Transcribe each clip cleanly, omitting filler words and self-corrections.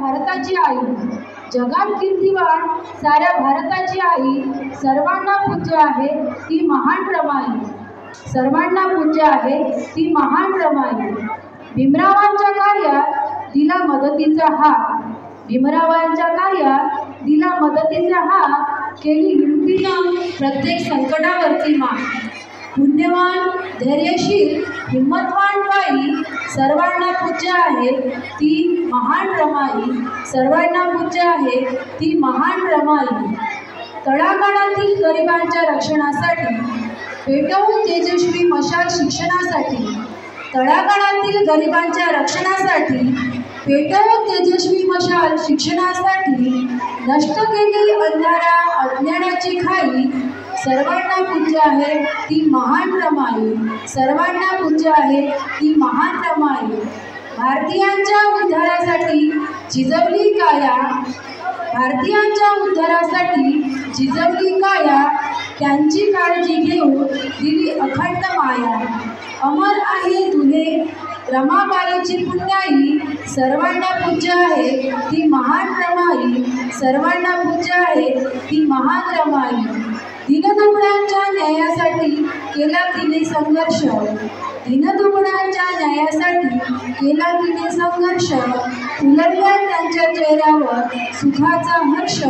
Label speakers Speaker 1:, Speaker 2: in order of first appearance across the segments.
Speaker 1: भारताची आई, जगात कीर्तिवान साऱ्या भारताची आई, सर्वांना पूज्य आहे ती महान रमाई, सर्वांना पूज्य आहे ती महान रमाई। भीमरावांच्या कार्यात दिला मदतीचा हात, भीमरावांच्या कार्यात दिला मदतीचा हात, केली हिमतीनं प्रत्येक संकटावरती मात। पुण्यवान, धैर्यशील, हिम्मतवान बाई, सर्वांना पूज्य आहे ती महान रमाई, सर्वांना पूज्य आहे ती महान रमाई। तळागाळातील गरिबांच्या रक्षणासाठी पेटवून तेजस्वी मशाल शिक्षणासाठी, तळागाळातील गरिबांच्या रक्षणासाठी पेटवून तेजस्वी मशाल शिक्षणासाठी, नष्ट केली अंधारा अज्ञानाची खाई, सर्वांना पूज्य आहे ती महान रमाई, सर्वांना पूज्य आहे ती महान रमाई। भारतीयांच्या उद्धारासाठी झिजवली काया, भारतीयांच्या उद्धारासाठी झिजवली काया, त्यांची काळजी घेऊन दिली अखंड माया। अमर आहे तुझे रमाबाईची पुण्याई, सर्वांना पूज्य आहे ती महान रमाई, सर्वांना पूज्य आहे ती महान रमाई। दीनदुबळ्यांच्या न्यायासाठी केला तिने संघर्ष, दीनदुबळ्यांच्या न्यायासाठी केला तिने संघर्ष, उलटल्या त्यांच्या चेहऱ्यावर सुखाचा हर्ष।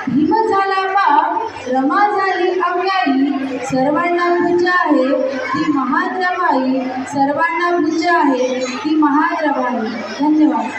Speaker 1: भीम झाला बाप, रमा झाली अंगाई, सर्वांना पूज्य आहे ती महान रमाई, सर्वांना पूज्य आहे ती महान रमाई। धन्यवाद।